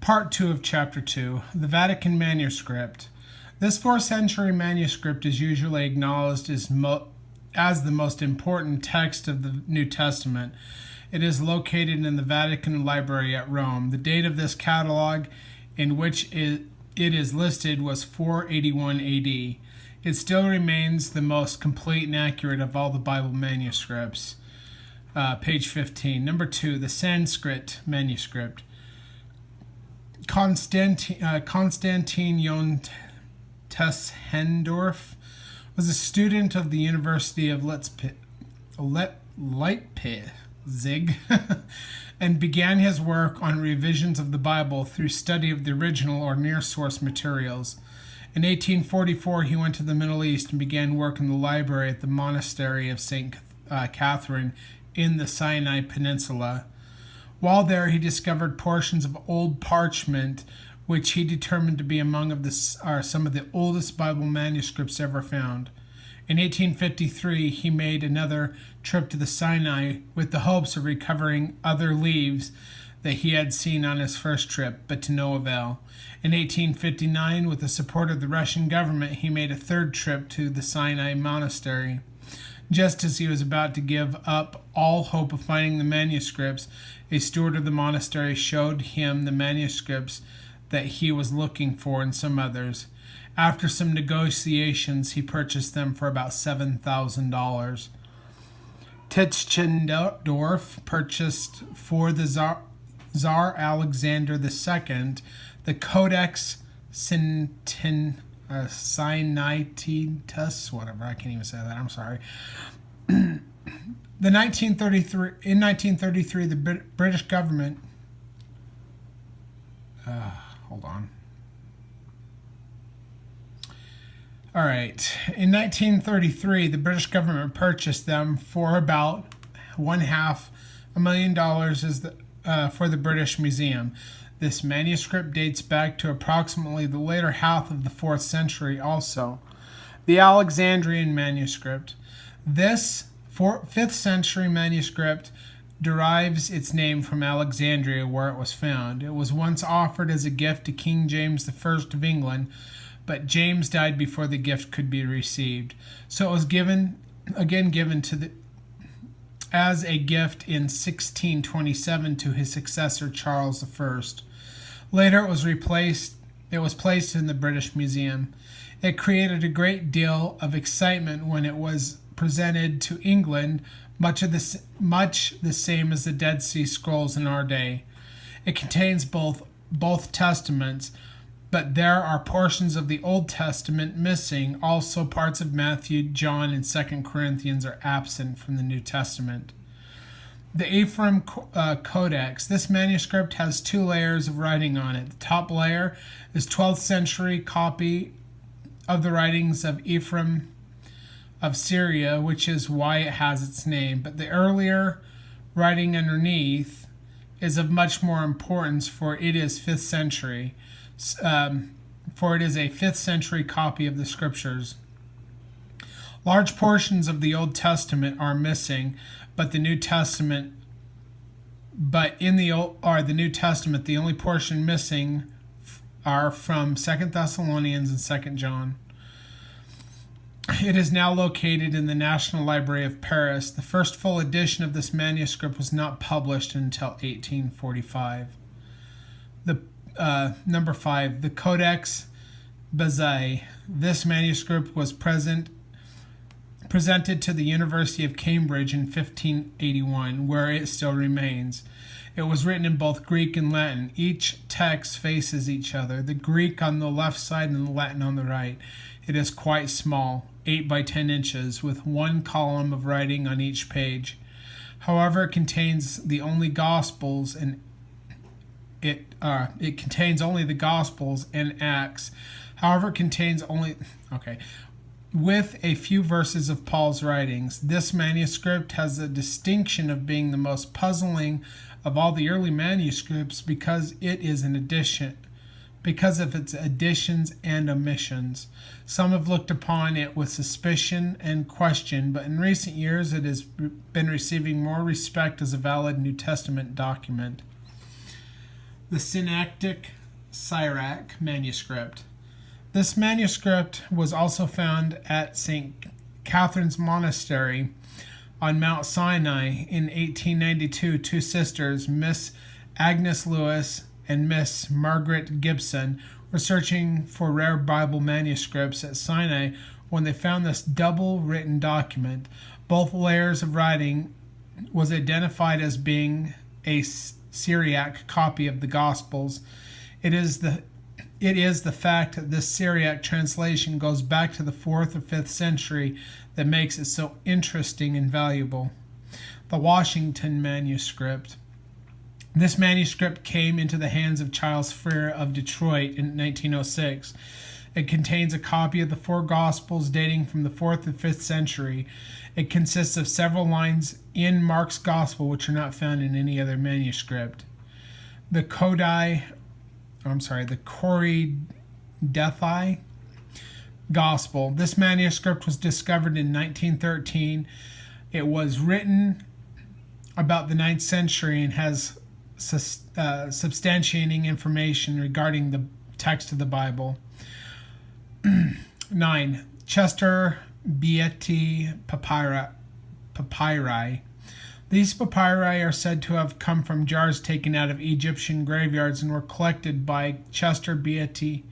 Part 2 of Chapter 2, the Vatican Manuscript. This 4th century manuscript is usually acknowledged as the most important text of the New Testament. It is located in the Vatican Library at Rome. The date of this catalog in which it is listed was 481 AD. It still remains the most complete and accurate of all the Bible manuscripts. Page 15. Number 2, the Sanskrit manuscript. Konstantin Jon Tessendorf was a student of the University of Leipzig and began his work on revisions of the Bible through study of the original or near source materials. In 1844, he went to the Middle East and began work in the library at the monastery of St. Catherine in the Sinai Peninsula. While there, he discovered portions of old parchment, which he determined to be some of the oldest Bible manuscripts ever found. In 1853, he made another trip to the Sinai with the hopes of recovering other leaves that he had seen on his first trip, but to no avail. In 1859, with the support of the Russian government, he made a third trip to the Sinai monastery. Just as he was about to give up all hope of finding the manuscripts, a steward of the monastery showed him the manuscripts that he was looking for and some others. After some negotiations, he purchased them for about $7,000. Tischendorf purchased for the Tsar Alexander II the Codex Sinaiticus, whatever, I can't even say that, I'm sorry. In 1933, the British government, hold on. All right. In 1933, the British government purchased them for about $500,000 for the British Museum. This manuscript dates back to approximately the later half of the 4th century also. The Alexandrian manuscript. This 5th century manuscript derives its name from Alexandria, where it was found. It was once offered as a gift to King James I of England, but James died before the gift could be received. So it was given as a gift in 1627 to his successor Charles I. Later it was placed in the British Museum. It created a great deal of excitement when it was presented to England, much the same as the Dead Sea Scrolls in our day. It contains both Testaments, but there are portions of the Old Testament missing. Also, parts of Matthew, John, and 2 Corinthians are absent from the New Testament. The Ephraim Codex. This manuscript has 2 layers of writing on it. The top layer is 12th century copy of the writings of Ephraim of Syria, which is why it has its name. But the earlier writing underneath is of much more importance, for it is 5th century. For it is a 5th century copy of the Scriptures. Large portions of the Old Testament are missing, but in the New Testament, the only portion missing are from 2 Thessalonians and 2 John. It is now located in the National Library of Paris. The first full edition of this manuscript was not published until 1845. Number 5, the Codex Bezae. This manuscript was presented to the University of Cambridge in 1581, where it still remains. It was written in both Greek and Latin. Each text faces each other, the Greek on the left side and the Latin on the right. It is quite small, 8 by 10 inches, with 1 column of writing on each page. However, it contains only the Gospels and Acts. However, it contains with a few verses of Paul's writings. This manuscript has the distinction of being the most puzzling of all the early manuscripts because of its additions and omissions. Some have looked upon it with suspicion and question, but in recent years it has been receiving more respect as a valid New Testament document. The Synectic Syriac manuscript. This manuscript was also found at St. Catherine's Monastery on Mount Sinai in 1892. Two sisters, Miss Agnes Lewis and Miss Margaret Gibson, were searching for rare Bible manuscripts at Sinai when they found this double written document. Both layers of writing was identified as being a Syriac copy of the Gospels. It is the fact that this Syriac translation goes back to the 4th or 5th century that makes it so interesting and valuable. The Washington manuscript. This manuscript came into the hands of Charles Freer of Detroit in 1906. It contains a copy of the 4 Gospels dating from the 4th and 5th century. It consists of several lines in Mark's Gospel which are not found in any other manuscript. The Koredethi Gospel. This manuscript was discovered in 1913. It was written about the 9th century and has substantiating information regarding the text of the Bible. 9. Chester Beatty papyri. These papyri are said to have come from jars taken out of Egyptian graveyards and were collected by Chester Beatty.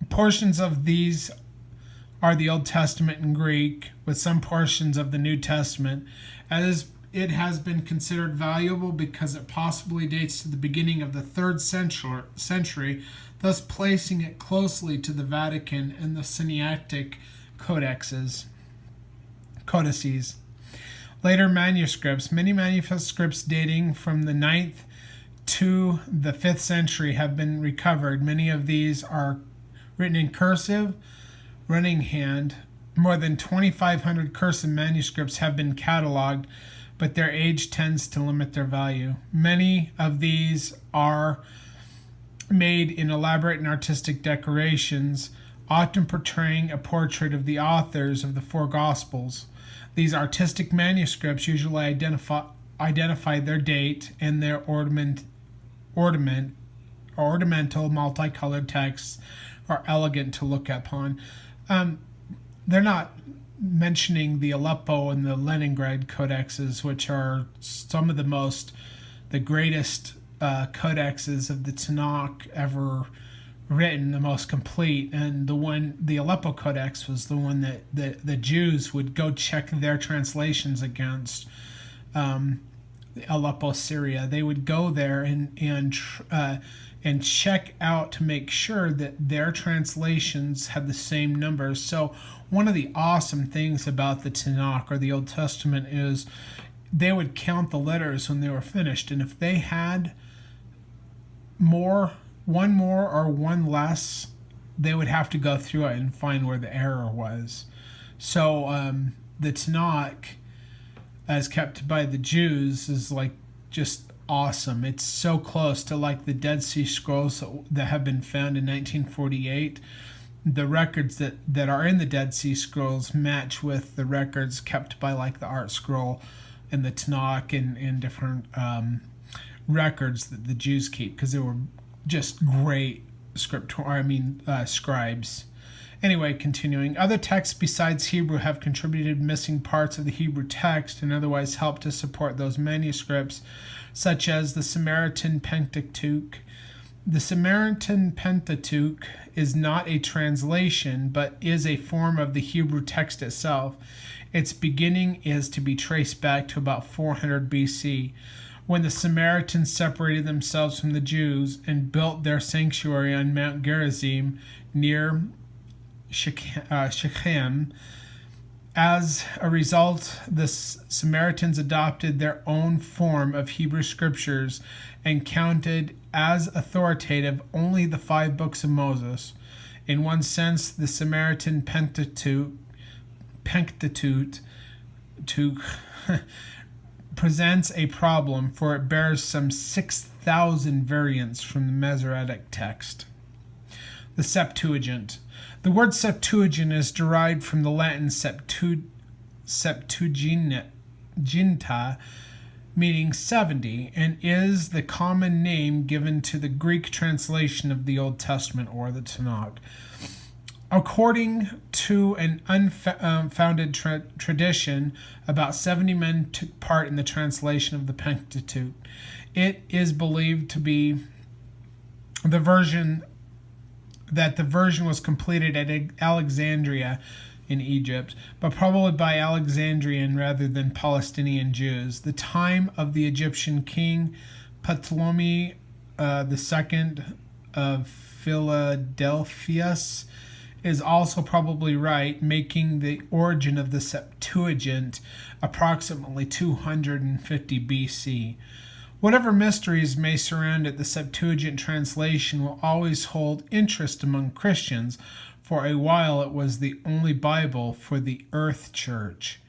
Portions of these are the Old Testament in Greek, with some portions of the New Testament, as it has been considered valuable because it possibly dates to the beginning of the 3rd century, thus placing it closely to the Vatican and the Sinaitic codices. Later manuscripts. Many manuscripts dating from the 9th to the 5th century have been recovered. Many of these are written in cursive, running hand. More than 2,500 cursive manuscripts have been cataloged, but their age tends to limit their value. Many of these are made in elaborate and artistic decorations, often portraying a portrait of the authors of the 4 Gospels. These artistic manuscripts usually identify their date, and their ornamental multicolored texts are elegant to look upon. They're not mentioning the Aleppo and the Leningrad codexes, which are some of the greatest codexes of the Tanakh ever written, the most complete. And the Aleppo Codex was the one that the Jews would go check their translations against. Aleppo, Syria. They would go there and check out to make sure that their translations had the same numbers. So one of the awesome things about the Tanakh or the Old Testament is they would count the letters when they were finished, and if they had one more or one less, they would have to go through it and find where the error was. So the Tanakh, as kept by the Jews, is like just awesome. It's so close to like the Dead Sea Scrolls that have been found in 1948. The records that are in the Dead Sea Scrolls match with the records kept by like the Art Scroll and the Tanakh and different records that the Jews keep, because they were just great scribes. Anyway, continuing. Other texts besides Hebrew have contributed missing parts of the Hebrew text and otherwise helped to support those manuscripts, such as the Samaritan Pentateuch. The Samaritan Pentateuch is not a translation, but is a form of the Hebrew text itself. Its beginning is to be traced back to about 400 BC, when the Samaritans separated themselves from the Jews and built their sanctuary on Mount Gerizim near Shechem. As a result, the Samaritans adopted their own form of Hebrew scriptures and counted as authoritative only the 5 books of Moses. In one sense, the Samaritan Pentateuch presents a problem, for it bears some 6,000 variants from the Masoretic text. The Septuagint. The word Septuagint is derived from the Latin Septuaginta, meaning 70, and is the common name given to the Greek translation of the Old Testament or the Tanakh. According to an unfounded tradition, about 70 men took part in the translation of the Pentateuch. It is believed to be the version was completed at Alexandria in Egypt, but probably by Alexandrian rather than Palestinian Jews. The time of the Egyptian king Ptolemy II of Philadelphus is also probably right, making the origin of the Septuagint approximately 250 BC. Whatever mysteries may surround it, the Septuagint translation will always hold interest among Christians. For a while, it was the only Bible for the Earth Church.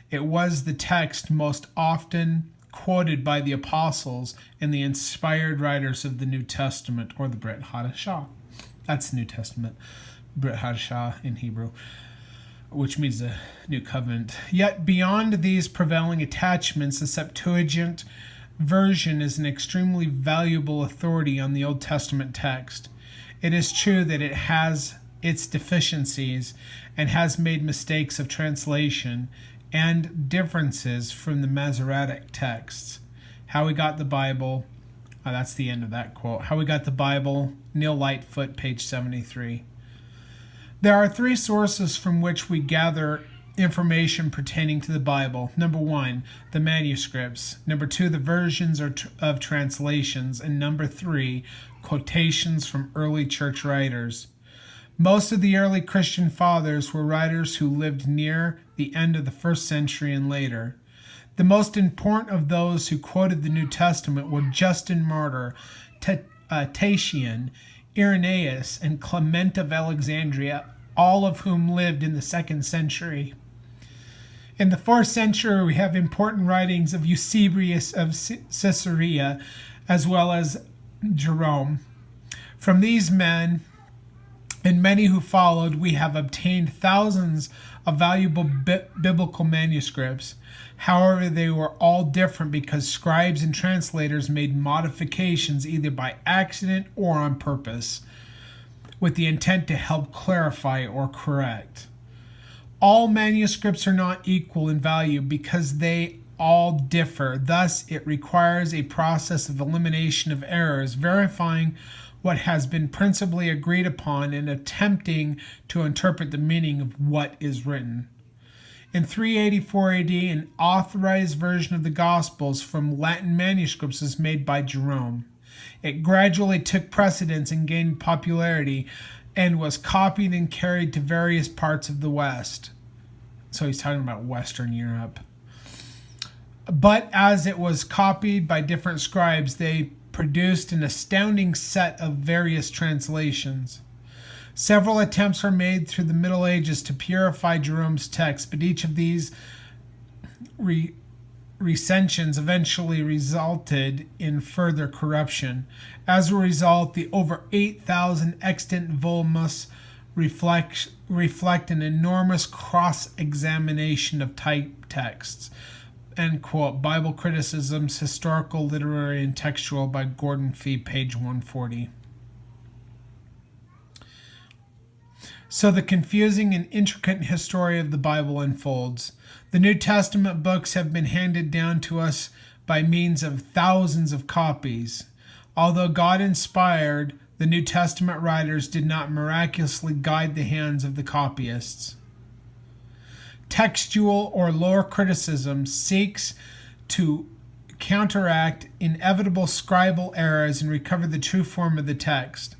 It was the text most often quoted by the apostles and the inspired writers of the New Testament, or the Brit Hadashah. That's New Testament. Brit Hadashah in Hebrew, which means the New Covenant. Yet beyond these prevailing attachments, the Septuagint version is an extremely valuable authority on the Old Testament text. It is true that it has its deficiencies and has made mistakes of translation and differences from the Masoretic texts. How We Got the Bible, that's the end of that quote. How We Got the Bible, Neil Lightfoot, page 73. There are three sources from which we gather information pertaining to the Bible. Number 1, the manuscripts. Number 2, the versions of translations. And number 3, quotations from early church writers. Most of the early Christian fathers were writers who lived near the end of the first century and later. The most important of those who quoted the New Testament were Justin Martyr, Tatian, Irenaeus, and Clement of Alexandria, all of whom lived in the 2nd century. In the 4th century, we have important writings of Eusebius of Caesarea, as well as Jerome. From these men, and many who followed, we have obtained thousands of valuable biblical manuscripts. However, they were all different because scribes and translators made modifications either by accident or on purpose, with the intent to help clarify or correct. All manuscripts are not equal in value because they all differ. Thus, it requires a process of elimination of errors, verifying what has been principally agreed upon, and attempting to interpret the meaning of what is written. In 384 AD, an authorized version of the Gospels from Latin manuscripts was made by Jerome. It gradually took precedence and gained popularity, and was copied and carried to various parts of the West. So he's talking about Western Europe. But as it was copied by different scribes, they produced an astounding set of various translations. Several attempts were made through the Middle Ages to purify Jerome's text, but each of these recensions eventually resulted in further corruption. As a result, the over 8,000 extant volumes reflect an enormous cross-examination of type texts. End quote. Bible Criticisms, Historical, Literary, and Textual by Gordon Fee, page 140. So the confusing and intricate history of the Bible unfolds. The New Testament books have been handed down to us by means of thousands of copies. Although God inspired, the New Testament writers did not miraculously guide the hands of the copyists. Textual or lore criticism seeks to counteract inevitable scribal errors and recover the true form of the text.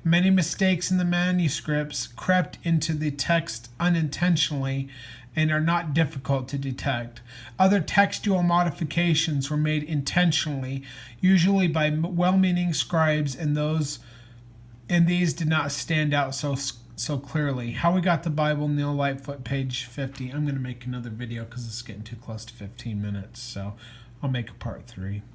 Many mistakes in the manuscripts crept into the text unintentionally and are not difficult to detect. Other textual modifications were made intentionally, usually by well-meaning scribes, and these did not stand out so clearly. How We Got the Bible, Neil Lightfoot, page 50. I'm going to make another video because it's getting too close to 15 minutes, so I'll make a part 3.